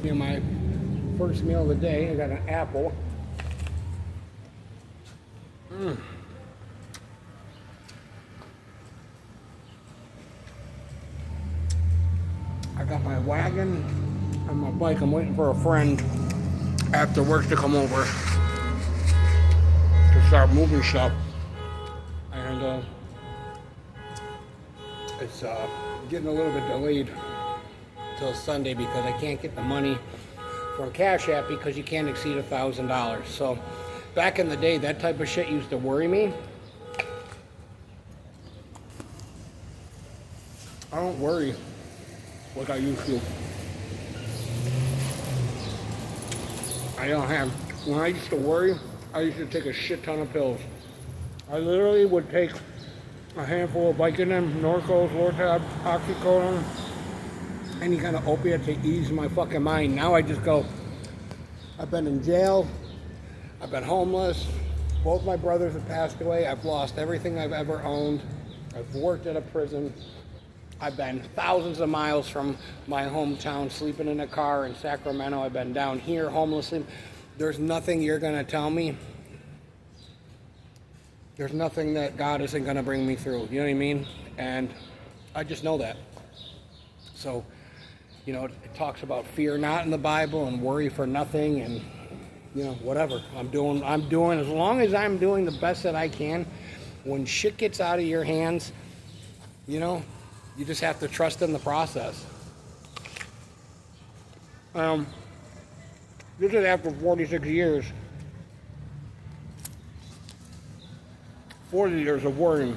My first meal of the day, I got an apple. I got my wagon and my bike. I'm waiting for a friend after work to come over to start moving stuff. And it's getting a little bit delayed till Sunday because I can't get the money from Cash App because you can't exceed $1,000. So back in the day, that type of shit used to worry me. I don't worry like I used to. I don't have. When I used to worry, I used to take a shit ton of pills. I literally would take a handful of Vicodin, Norcos, Lortab, Oxycodone, any kind of opiate to ease my fucking mind. Now I just go, I've been in jail, I've been homeless, both my brothers have passed away, I've lost everything I've ever owned, I've worked at a prison, I've been thousands of miles from my hometown, sleeping in a car in Sacramento, I've been down here homelessly. There's nothing you're gonna tell me. There's nothing that God isn't gonna bring me through, you know what I mean? And I just know that. So, you know, it talks about fear not in the Bible and worry for nothing and, you know, whatever. I'm doing, as long as I'm doing the best that I can, when shit gets out of your hands, you know, you just have to trust in the process. This is after 46 years. 40 years of worrying.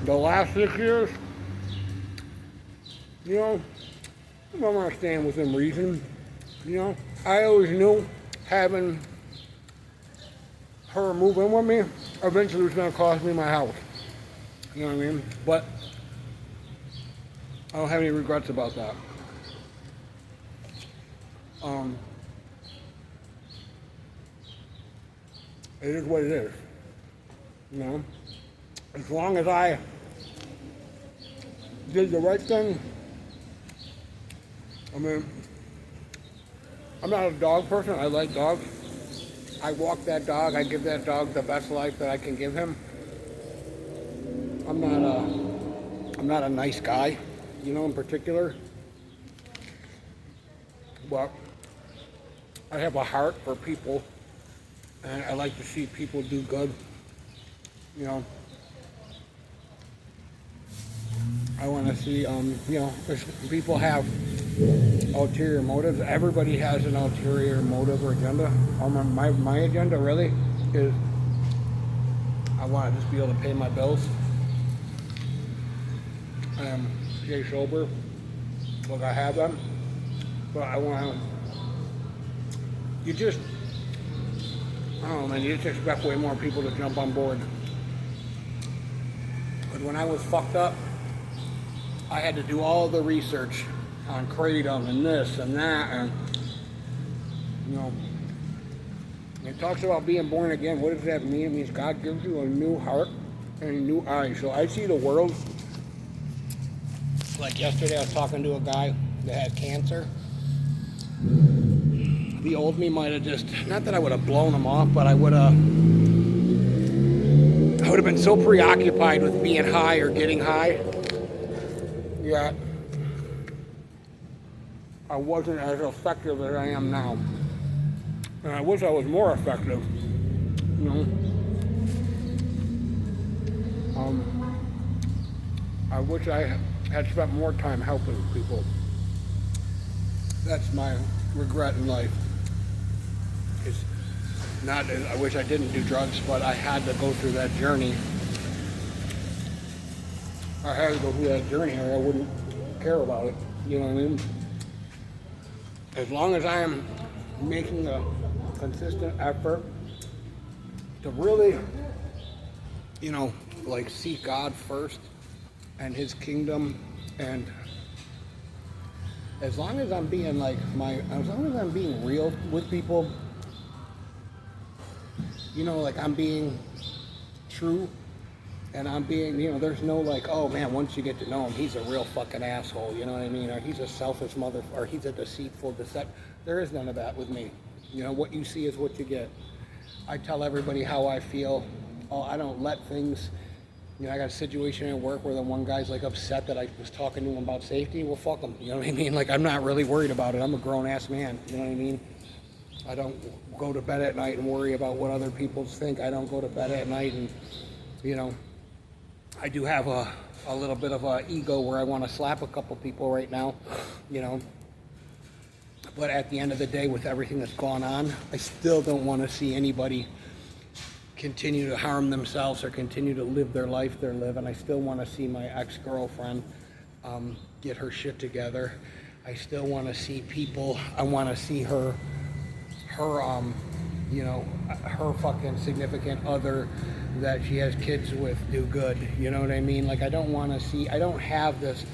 The last 6 years, you know, I'm gonna stand within reason. You know, I always knew having her move in with me eventually was gonna cost me my house. You know what I mean? But I don't have any regrets about that. It is what it is. You know, as long as I did the right thing. I mean, I'm not a dog person. I like dogs. I walk that dog. I give that dog the best life that I can give him. I'm not a nice guy, you know, in particular. But I have a heart for people, and I like to see people do good. You know, I want to see, you know, people have ulterior motives. Everybody has an ulterior motive or agenda. My agenda really is I want to just be able to pay my bills. Stay sober. Look, I have them. But I want to, I don't know, man, you just expect way more people to jump on board. But when I was fucked up, I had to do all the research on Kratom and this and that, and, you know, it talks about being born again. What does that mean? It means God gives you a new heart and a new eye. So I see the world, like yesterday I was talking to a guy that had cancer. The old me might have just, not that I would have blown him off, but I would have been so preoccupied with being high or getting high. Yeah. I wasn't as effective as I am now. And I wish I was more effective, you know. I wish I had spent more time helping people. That's my regret in life. It's not, I wish I didn't do drugs, but I had to go through that journey. I had to go through that journey or I wouldn't care about it, you know what I mean? As long as I am making a consistent effort to really, you know, like seek God first and His kingdom, and as long as I'm being like as long as I'm being real with people, you know, like I'm being true And I'm being, there's no like, oh man, once you get to know him, he's a real fucking asshole, you know what I mean? Or he's a selfish mother, or he's a deceitful, There is none of that with me. What you see is what you get. I tell everybody how I feel. Oh, I don't let things, I got a situation at work where the one guy's like upset that I was talking to him about safety. Well, fuck him, you know what I mean? Like, I'm not really worried about it. I'm a grown ass man, you know what I mean? I don't go to bed at night and worry about what other people think. I don't go to bed at night and, I do have a little bit of a ego where I want to slap a couple people right now, But at the end of the day, with everything that's gone on, I still don't want to see anybody continue to harm themselves or continue to live their life they're living. I still want to see my ex-girlfriend get her shit together. I still want to see people. I want to see her fucking significant other that she has kids with do good. You know what I mean? Like, I don't have this,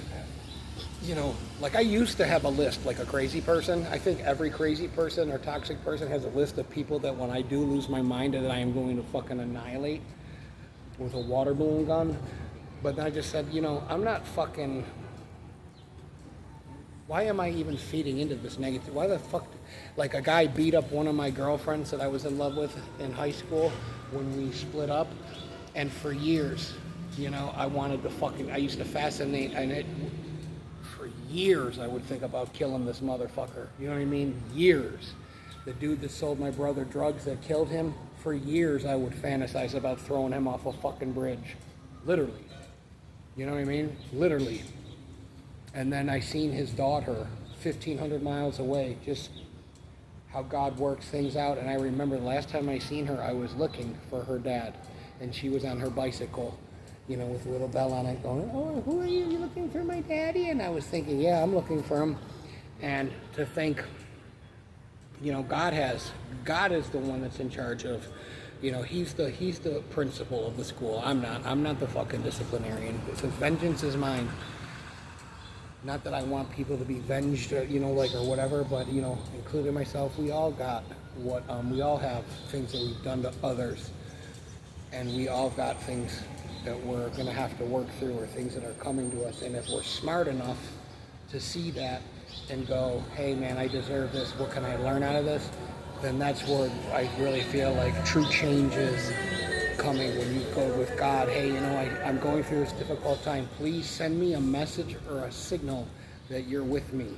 like I used to have a list, like a crazy person. I think every crazy person or toxic person has a list of people that when I do lose my mind that I am going to fucking annihilate with a water balloon gun. But then I just said, I'm not fucking, why am I even feeding into this negative? Why the fuck, like a guy beat up one of my girlfriends that I was in love with in high school when we split up. And for years, I wanted to I used to fascinate, and for years I would think about killing this motherfucker. You know what I mean? Years. The dude that sold my brother drugs that killed him, for years I would fantasize about throwing him off a fucking bridge. Literally. You know what I mean? Literally. And then I seen his daughter 1,500 miles away, just how God works things out. And I remember the last time I seen her, I was looking for her dad. And she was on her bicycle, with a little bell on it going, oh, who are you? You looking for my daddy? And I was thinking, yeah, I'm looking for him. And to think, God is the one that's in charge of, he's the principal of the school. I'm not the fucking disciplinarian. So vengeance is mine. Not that I want people to be venged, or whatever, but, including myself, we all got we all have things that we've done to others. And we all got things that we're going to have to work through, or things that are coming to us. And if we're smart enough to see that and go, hey man, I deserve this, what can I learn out of this? Then that's where I really feel like true change is coming, when you go with God. Hey, I'm going through this difficult time. Please send me a message or a signal that you're with me.